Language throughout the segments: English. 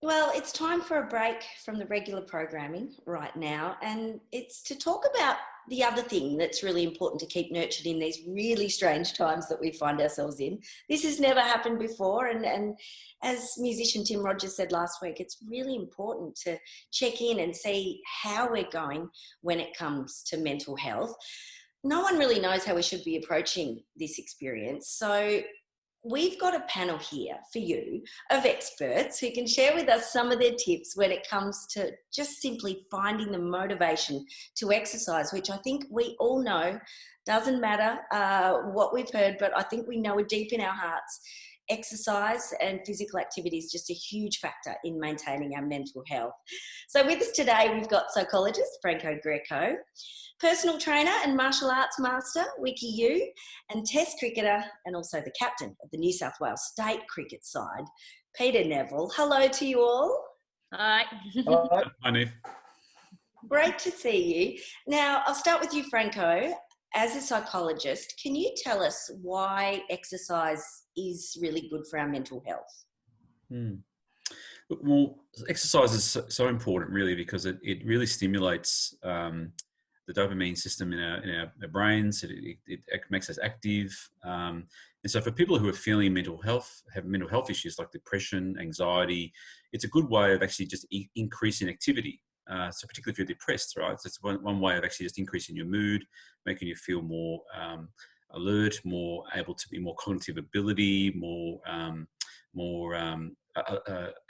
Well, it's time for a break from the regular programming right now, and it's to talk about the other thing that's really important to keep nurtured in these really strange times that we find ourselves in. This has never happened before, and as musician Tim Rogers said last week, it's really important to check in and see how we're going when it comes to mental health. No one really knows how we should be approaching this experience, so we've got a panel here for you of experts who can share with us some of their tips when it comes to just simply finding the motivation to exercise, which I think we all know doesn't matter what we've heard, but I think we know it deep in our hearts. Exercise and physical activity is just a huge factor in maintaining our mental health. So with us today, we've got psychologist Franco Greco, personal trainer and martial arts master Wiki Yu, and test cricketer and also the captain of the New South Wales state cricket side, Peter Nevill. Hello to you all. Hi. Hi, Myf. Great to see you. Now, I'll start with you, Franco. As a psychologist, can you tell us why exercise is really good for our mental health? Well, exercise is so important, really, because it really stimulates the dopamine system in our brains. It makes us active. And so for people who are feeling have mental health issues like depression, anxiety, it's a good way of actually just increasing activity. So particularly if you're depressed, right? So it's one way of actually just increasing your mood, making you feel more alert, more able to be more cognitive ability, more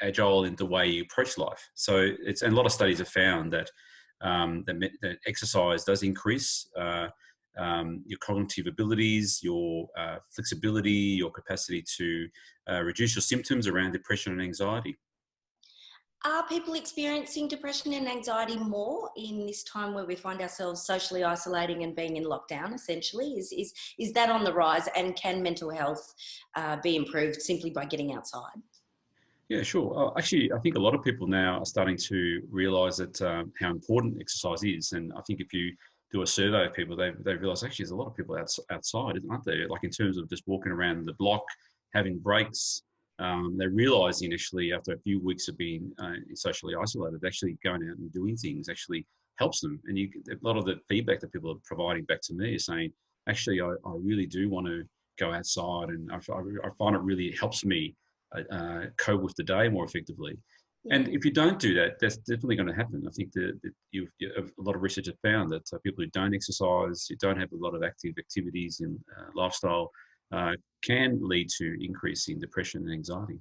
agile in the way you approach life. So and a lot of studies have found that that exercise does increase your cognitive abilities, your flexibility, your capacity to reduce your symptoms around depression and anxiety. Are people experiencing depression and anxiety more in this time where we find ourselves socially isolating and being in lockdown, essentially? Is that on the rise, and can mental health be improved simply by getting outside? Yeah, sure. Actually, I think a lot of people now are starting to realise that how important exercise is. And I think if you do a survey of people, they realise actually there's a lot of people outside, aren't there? Like in terms of just walking around the block, having breaks. They're realising actually after a few weeks of being socially isolated, actually going out and doing things actually helps them. And a lot of the feedback that people are providing back to me is saying, actually, I really do want to go outside, and I find it really helps me cope with the day more effectively. Yeah. And if you don't do that, that's definitely going to happen. I think that a lot of research have found that people who don't exercise, who don't have a lot of active activities in lifestyle, can lead to increase in depression and anxiety.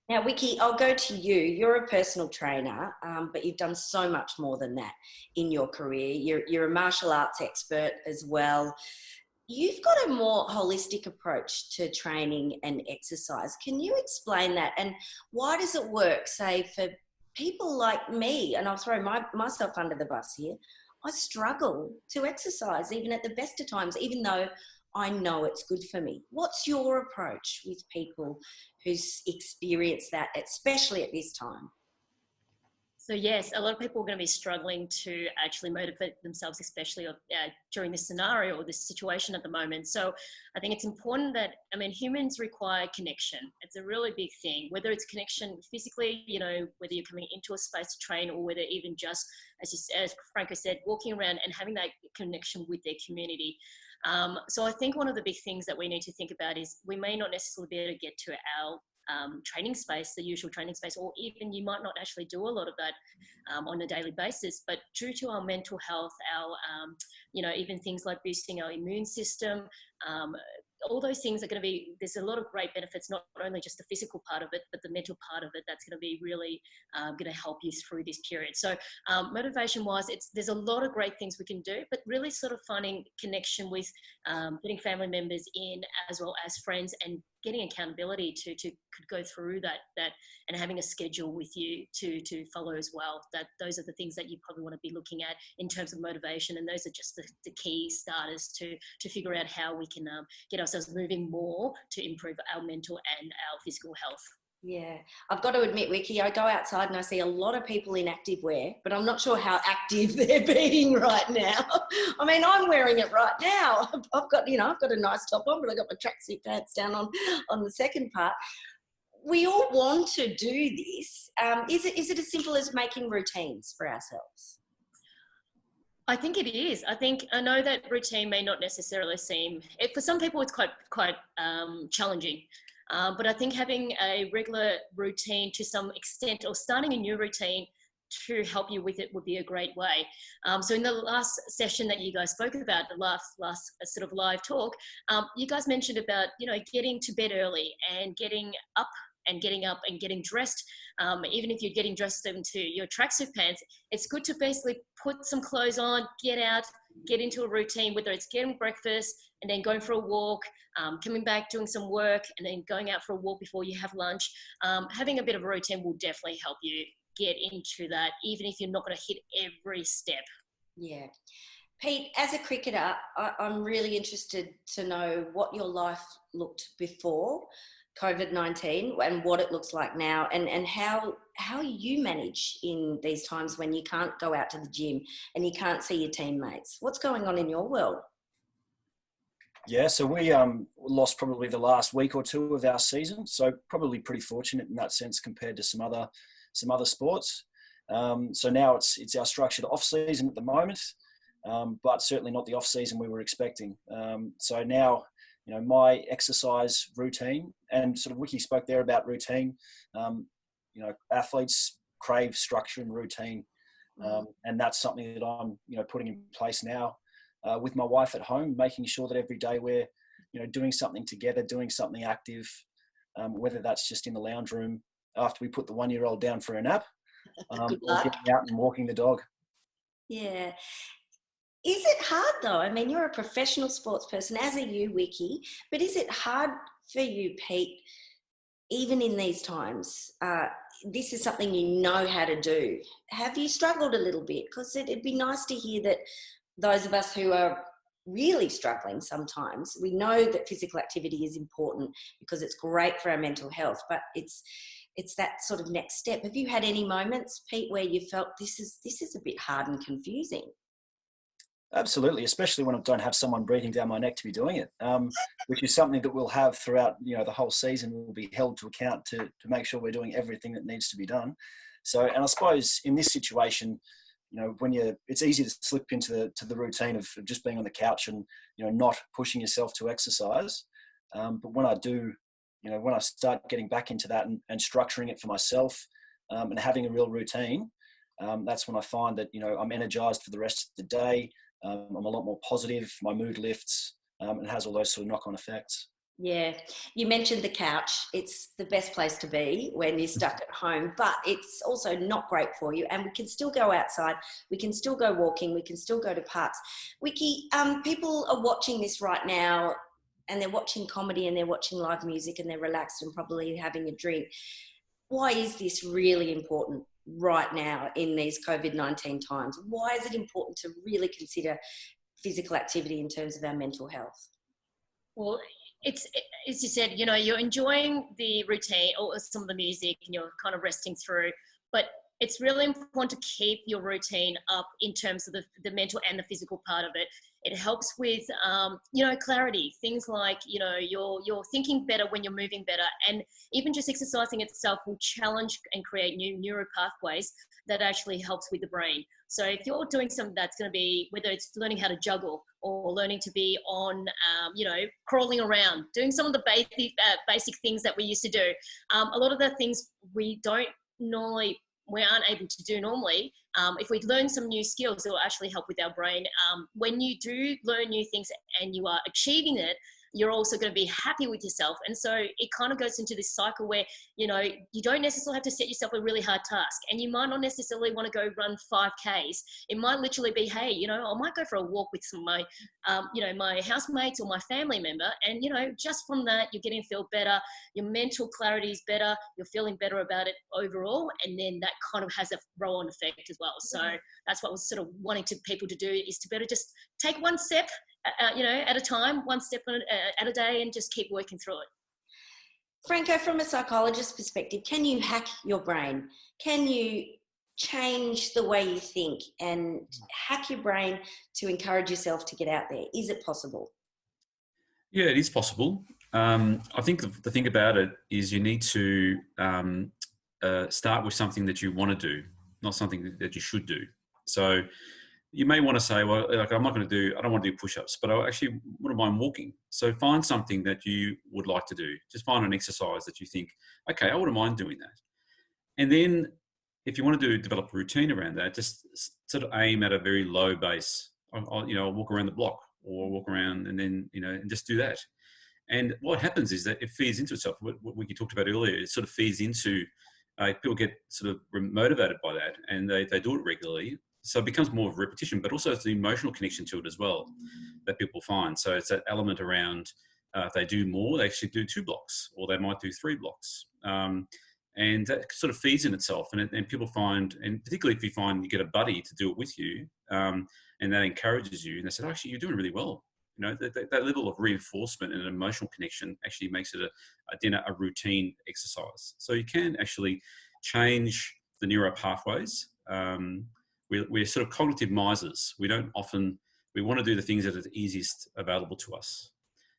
Now, Wiki, I'll go to you. You're a personal trainer, but you've done so much more than that in your career. You're a martial arts expert as well. You've got a more holistic approach to training and exercise. Can you explain that? And why does it work, say, for people like me? And I'll throw myself under the bus here. I struggle to exercise, even at the best of times, even though I know it's good for me. What's your approach with people who's experienced that, especially at this time? So yes, a lot of people are going to be struggling to actually motivate themselves, especially during this scenario or this situation at the moment. So I think it's important that, humans require connection. It's a really big thing, whether it's connection physically, whether you're coming into a space to train, or whether even just, as Franco said, walking around and having that connection with their community. So I think one of the big things that we need to think about is we may not necessarily be able to get to our training space, the usual training space, or even you might not actually do a lot of that on a daily basis, but due to our mental health, our, even things like boosting our immune system, all those things are going to be, there's a lot of great benefits, not only just the physical part of it, but the mental part of it that's going to be really going to help you through this period. So motivation wise, there's a lot of great things we can do, but really sort of finding connection with getting family members in as well as friends, and getting accountability to go through that and having a schedule with you to follow as well. Those are the things that you probably want to be looking at in terms of motivation, and those are just the key starters to figure out how we can get ourselves moving more to improve our mental and our physical health. Yeah, I've got to admit, Wiki, I go outside and I see a lot of people in active wear, but I'm not sure how active they're being right now. I'm wearing it right now. I've got a nice top on, but I've got my tracksuit pants down on the second part. we all want to do this. Is it as simple as making routines for ourselves? I think it is. I know that routine may not necessarily seem, for some people it's quite challenging. But I think having a regular routine to some extent, or starting a new routine to help you with it, would be a great way. So in the last session that you guys spoke about, the last sort of live talk, you guys mentioned about, getting to bed early and getting up and getting dressed. Even if you're getting dressed into your tracksuit pants, it's good to basically put some clothes on, get out, get into a routine, whether it's getting breakfast and then going for a walk, coming back, doing some work, and then going out for a walk before you have lunch. Having a bit of a routine will definitely help you get into that, even if you're not going to hit every step. Yeah. Pete, as a cricketer, I'm really interested to know what your life looked before COVID-19 and what it looks like now, and how you manage in these times when you can't go out to the gym and you can't see your teammates. What's going on in your world? Yeah, so we lost probably the last week or two of our season, so probably pretty fortunate in that sense compared to some other sports. So now it's our structured off season at the moment, but certainly not the off season we were expecting. So now, my exercise routine, and sort of Wiki spoke there about routine. Athletes crave structure and routine, and that's something that I'm putting in place now with my wife at home, making sure that every day we're doing something together, doing something active, whether that's just in the lounge room after we put the 1-year-old down for a nap, or getting out and walking the dog. Yeah. Is it hard though? I mean, you're a professional sports person, as are you, Wiki, but is it hard for you, Pete, even in these times? This is something you know how to do. Have you struggled a little bit? Because it'd be nice to hear that those of us who are really struggling sometimes, we know that physical activity is important because it's great for our mental health, but it's that sort of next step. Have you had any moments, Pete, where you felt this is a bit hard and confusing? Absolutely, especially when I don't have someone breathing down my neck to be doing it, which is something that we'll have throughout the whole season. We'll be held to account to make sure we're doing everything that needs to be done. So, and I suppose in this situation, it's easy to slip into the routine of just being on the couch and not pushing yourself to exercise. But when I do, when I start getting back into that and structuring it for myself, and having a real routine, that's when I find that I'm energized for the rest of the day. I'm a lot more positive, my mood lifts, and has all those sort of knock-on effects. Yeah, you mentioned the couch. It's the best place to be when you're stuck at home, but it's also not great for you. And we can still go outside, we can still go walking, we can still go to parks. Wiki, people are watching this right now, and they're watching comedy and they're watching live music and they're relaxed and probably having a drink. Why is this really important right now in these COVID-19 times? Why is it important to really consider physical activity in terms of our mental health? Well, it's, as you said, you're enjoying the routine or some of the music and you're kind of resting through, but it's really important to keep your routine up in terms of the mental and the physical part of it. It helps with, clarity, things like, you're thinking better when you're moving better, and even just exercising itself will challenge and create new neural pathways that actually helps with the brain. So if you're doing something that's going to be, whether it's learning how to juggle or learning to be on, crawling around, doing some of the basic things that we used to do, a lot of the things we aren't able to do normally. If we learn some new skills, it will actually help with our brain. When you do learn new things and you are achieving it, you're also going to be happy with yourself. And so it kind of goes into this cycle where, you don't necessarily have to set yourself a really hard task, and you might not necessarily want to go run 5Ks. It might literally be, hey, I might go for a walk with some of my, my housemates or my family member. And, just from that, you're getting to feel better. Your mental clarity is better. You're feeling better about it overall. And then that kind of has a roll-on effect as well. So that's what we're sort of wanting people to do, is to better just take one step at a time, one step at a day, and just keep working through it. Franco, from a psychologist's perspective, can you hack your brain? Can you change the way you think and hack your brain to encourage yourself to get out there? Is it possible? Yeah, it is possible. I think the thing about it is you need to start with something that you want to do, not something that you should do. So you may want to say, well, like I don't want to do push-ups, but I actually wouldn't mind walking. So find something that you would like to do. Just find an exercise that you think, okay, I wouldn't mind doing that. And then if you want to develop a routine around that, just sort of aim at a very low base. I'll walk around the block or walk around and then, and just do that. And what happens is that it feeds into itself. What we talked about earlier, it sort of feeds into, people get sort of motivated by that and they do it regularly. So it becomes more of a repetition, but also it's the emotional connection to it as well that people find. So it's that element around, if they do more, they should do 2 blocks or they might do 3 blocks. And that sort of feeds in itself. And people find, and particularly if you find you get a buddy to do it with you, and that encourages you, and they said, actually, you're doing really well. That level of reinforcement and an emotional connection actually makes it a routine exercise. So you can actually change the neural pathways. We're sort of cognitive misers. We want to do the things that are the easiest available to us.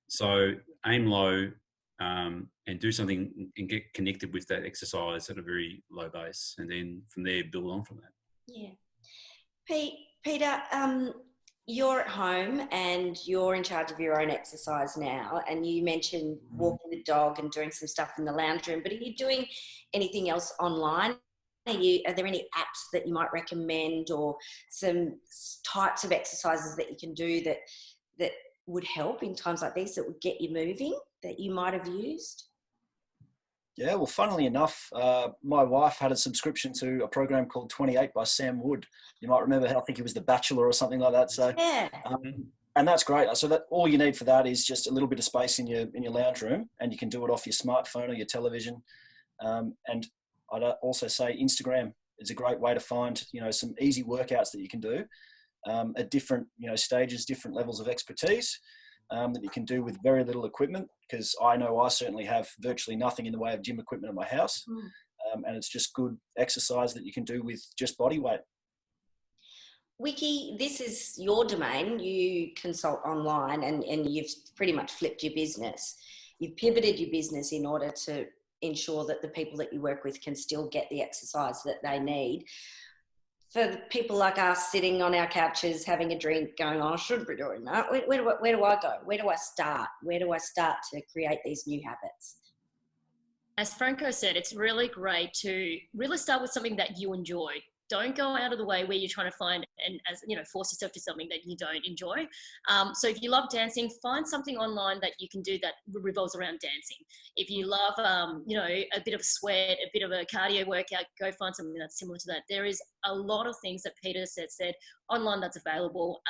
So aim low and do something and get connected with that exercise at a very low base. And then from there, build on from that. Yeah. Peter, you're at home and you're in charge of your own exercise now. And you mentioned walking the dog and doing some stuff in the lounge room, but are you doing anything else online? Are there any apps that you might recommend or some types of exercises that you can do that would help in times like these, that would get you moving, that you might have used? Yeah, well, funnily enough, my wife had a subscription to a program called 28 by Sam Wood. You might remember, I think he was The Bachelor or something like that. So, yeah. And that's great. So that all you need for that is just a little bit of space in your lounge room, and you can do it off your smartphone or your television. And I'd also say Instagram is a great way to find, some easy workouts that you can do at different, stages, different levels of expertise. That you can do with very little equipment, because I know I certainly have virtually nothing in the way of gym equipment at my house. And it's just good exercise that you can do with just body weight. Wiki, this is your domain. You consult online and you've pretty much flipped your business. You've pivoted your business in order to ensure that the people that you work with can still get the exercise that they need. For people like us sitting on our couches, having a drink, going, I should be doing that. Where do I go? Where do I start? Where do I start to create these new habits? As Franco said, it's really great to really start with something that you enjoy. Don't go out of the way where you're trying to find and force yourself to something that you don't enjoy. So if you love dancing, find something online that you can do that revolves around dancing. If you love, a bit of sweat, a bit of a cardio workout, go find something that's similar to that. There is a lot of things that Peter said online that's available.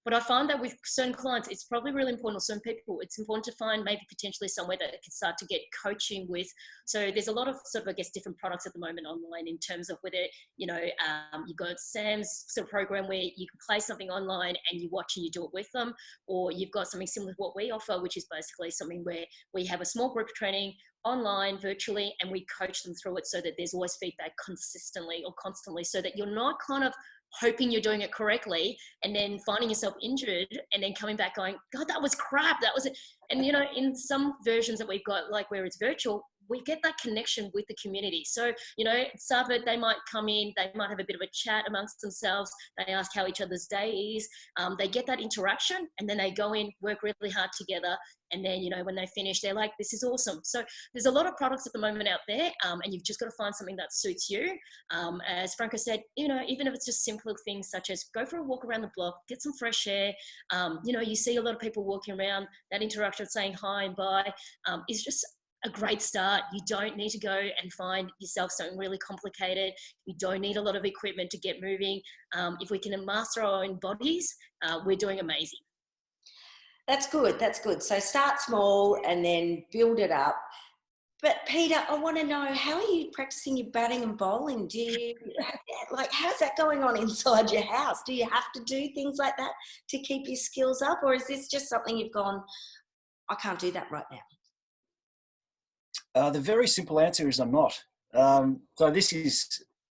But I find that with certain clients, it's probably really important, or certain people, it's important to find maybe potentially somewhere that can start to get coaching with. So there's a lot of sort of, different products at the moment online in terms of whether, you've got Sam's sort of program where you can play something online and you watch and you do it with them, or you've got something similar to what we offer, which is basically something where we have a small group training online virtually and we coach them through it so that there's always feedback consistently or constantly, so that you're not kind of hoping you're doing it correctly and then finding yourself injured and then coming back going, God, that was crap. That was it. And, in some versions that we've got, like where it's virtual, we get that connection with the community. So, start with, they might come in, they might have a bit of a chat amongst themselves. They ask how each other's day is. They get that interaction and then they go in, work really hard together. And then, when they finish, they're like, this is awesome. So there's a lot of products at the moment out there, and you've just got to find something that suits you. As Franco said, even if it's just simple things such as go for a walk around the block, get some fresh air. You see a lot of people walking around, that interaction saying hi and bye is just a great start. You don't need to go and find yourself something really complicated. You don't need a lot of equipment to get moving. If we can master our own bodies, we're doing amazing. That's good. That's good. So start small and then build it up. But Peter, I want to know, how are you practicing your batting and bowling? How's that going on inside your house? Do you have to do things like that to keep your skills up? Or is this just something you've gone, I can't do that right now? The very simple answer is I'm not. So this is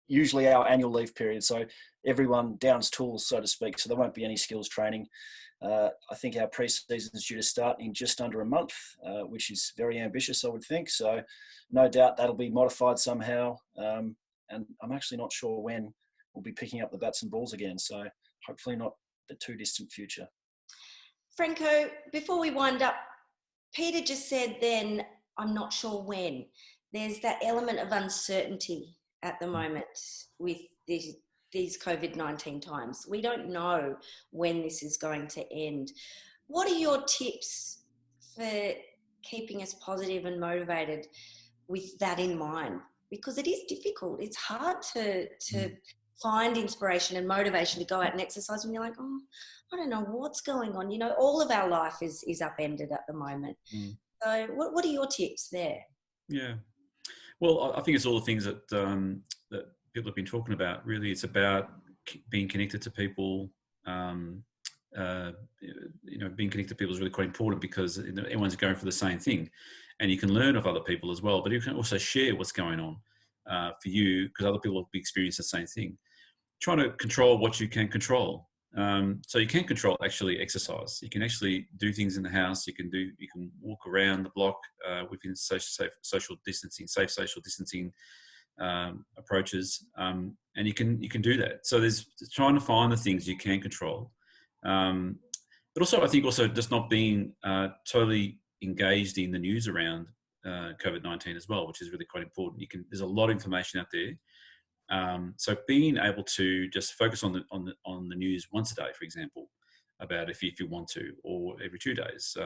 usually our annual leave period. So everyone downs tools, so to speak. So there won't be any skills training. I think our pre-season is due to start in just under a month, which is very ambitious, I would think. So no doubt that'll be modified somehow. And I'm actually not sure when we'll be picking up the bats and balls again. So hopefully not the too distant future. Franco, before we wind up, Peter just said then, I'm not sure when. There's that element of uncertainty at the moment with these COVID-19 times. We don't know when this is going to end. What are your tips for keeping us positive and motivated with that in mind? Because it is difficult. It's hard to find inspiration and motivation to go out and exercise when you're like, oh, I don't know what's going on. You know, all of our life is upended at the moment. So what are your tips there? Yeah. Well, I think it's all the things that that people have been talking about. Really, it's about being connected to people. Being connected to people is really quite important because everyone's going for the same thing, and you can learn of other people as well. But you can also share what's going on for you because other people have experienced the same thing. Trying to control what you can control. So you can control actually exercise. You can actually do things in the house. You can walk around the block within safe social distancing approaches, and you can do that. So there's trying to find the things you can control, but also I think also just not being totally engaged in the news around COVID-19 as well, which is really quite important. There's a lot of information out there. So being able to just focus on the news once a day, for example, about if you want to, or every 2 days,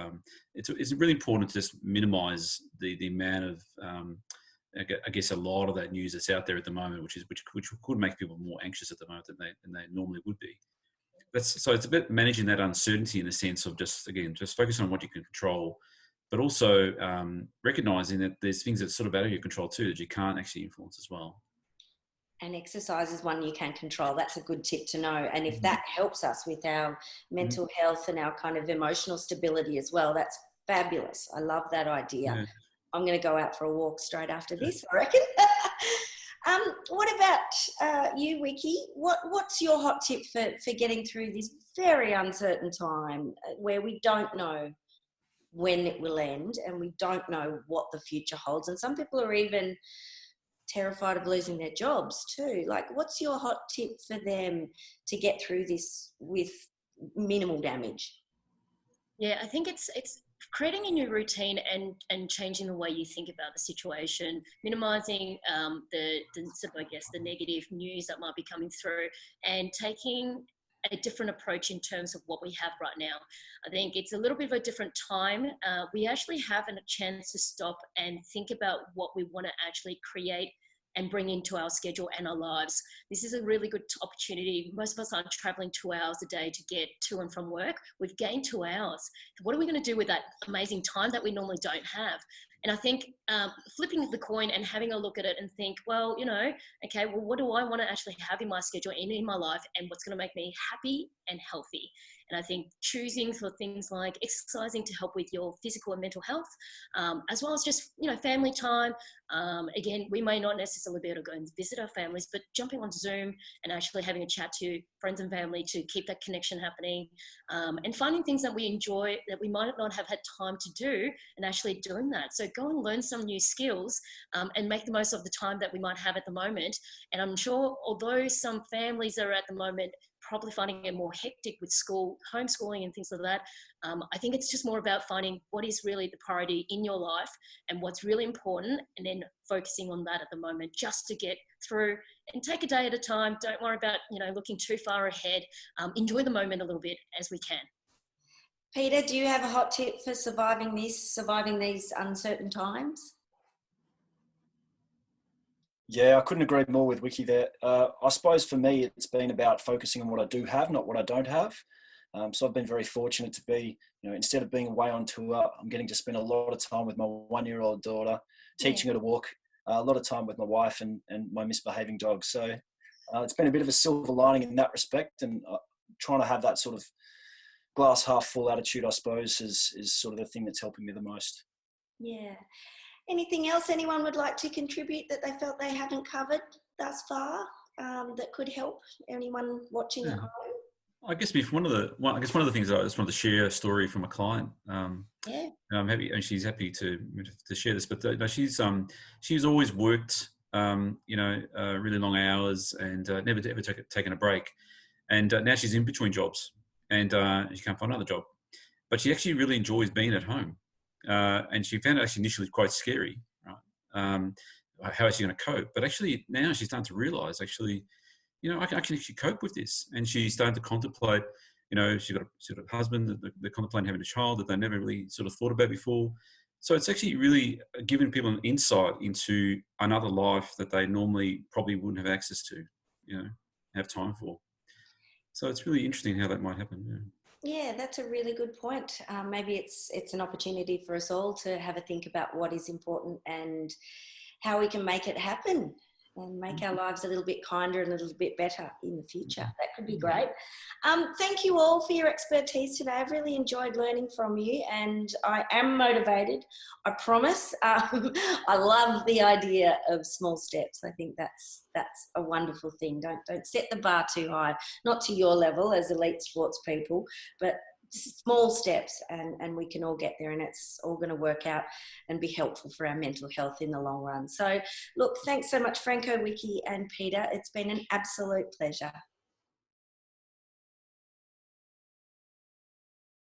it's really important to just minimise the amount of I guess a lot of that news that's out there at the moment, which could make people more anxious at the moment than they normally would be. So it's a bit managing that uncertainty in the sense of just focusing on what you can control, but also recognising that there's things that sort of out of your control too that you can't actually influence as well. And exercise is one you can control. That's a good tip to know. And if that helps us with our mental health and our kind of emotional stability as well, that's fabulous. I love that idea. Yeah. I'm going to go out for a walk straight after this, I reckon. What about you, Wiki? What's your hot tip for getting through this very uncertain time where we don't know when it will end and we don't know what the future holds? And some people are even terrified of losing their jobs too. Like, what's your hot tip for them to get through this with minimal damage? Yeah, I think it's creating a new routine and changing the way you think about the situation, minimizing the sort of, I guess, the negative news that might be coming through, and taking a different approach in terms of what we have right now. I think it's a little bit of a different time. We actually have a chance to stop and think about what we want to actually create and bring into our schedule and our lives. This is a really good opportunity. Most of us aren't traveling 2 hours a day to get to and from work. We've gained 2 hours. What are we going to do with that amazing time that we normally don't have? And I think flipping the coin and having a look at it and think, well, okay, well, what do I want to actually have in my schedule and in my life, and what's going to make me happy and healthy? And I think choosing for things like exercising to help with your physical and mental health, as well as just, family time. Again, we may not necessarily be able to go and visit our families, but jumping on Zoom and actually having a chat to friends and family to keep that connection happening, and finding things that we enjoy that we might not have had time to do, and actually doing that. So go and learn some new skills and make the most of the time that we might have at the moment. And I'm sure, although some families are at the moment probably finding it more hectic with school, homeschooling and things like that, I think it's just more about finding what is really the priority in your life and what's really important, and then focusing on that at the moment just to get through and take a day at a time. Don't worry about, looking too far ahead. Enjoy the moment a little bit as we can. Peter, do you have a hot tip for surviving these uncertain times? Yeah, I couldn't agree more with Wiki there. I suppose for me, it's been about focusing on what I do have, not what I don't have. So I've been very fortunate to be, instead of being away on tour, I'm getting to spend a lot of time with my 1-year-old daughter, teaching her to walk, a lot of time with my wife and my misbehaving dog. So it's been a bit of a silver lining in that respect, and trying to have that sort of glass half full attitude, I suppose, is sort of the thing that's helping me the most. Yeah. Anything else anyone would like to contribute that they felt they haven't covered? thus far that could help anyone watching at home? I guess one of the things I just wanted to share a story from a client. Yeah. I'm happy, and she's happy to share this. But she's always worked, really long hours and never ever taken a break. And now she's in between jobs, and she can't find another job. But she actually really enjoys being at home, and she found it actually initially quite scary, right? How is she going to cope? But actually now she's starting to realise, actually, I can actually cope with this. And she's starting to contemplate, she's got a sort of husband that they're contemplating having a child that they never really sort of thought about before. So it's actually really giving people an insight into another life that they normally probably wouldn't have access to, have time for. So it's really interesting how that might happen. Yeah, that's a really good point. Maybe it's an opportunity for us all to have a think about what is important and how we can make it happen and make our lives a little bit kinder and a little bit better in the future. That could be great. Thank you all for your expertise today. I've really enjoyed learning from you, and I am motivated, I promise. I love the idea of small steps. I think that's a wonderful thing. Don't set the bar too high, not to your level as elite sports people, but small steps, and we can all get there, and it's all going to work out and be helpful for our mental health in the long run. So look, thanks so much, Franco, Wiki and Peter. It's been an absolute pleasure.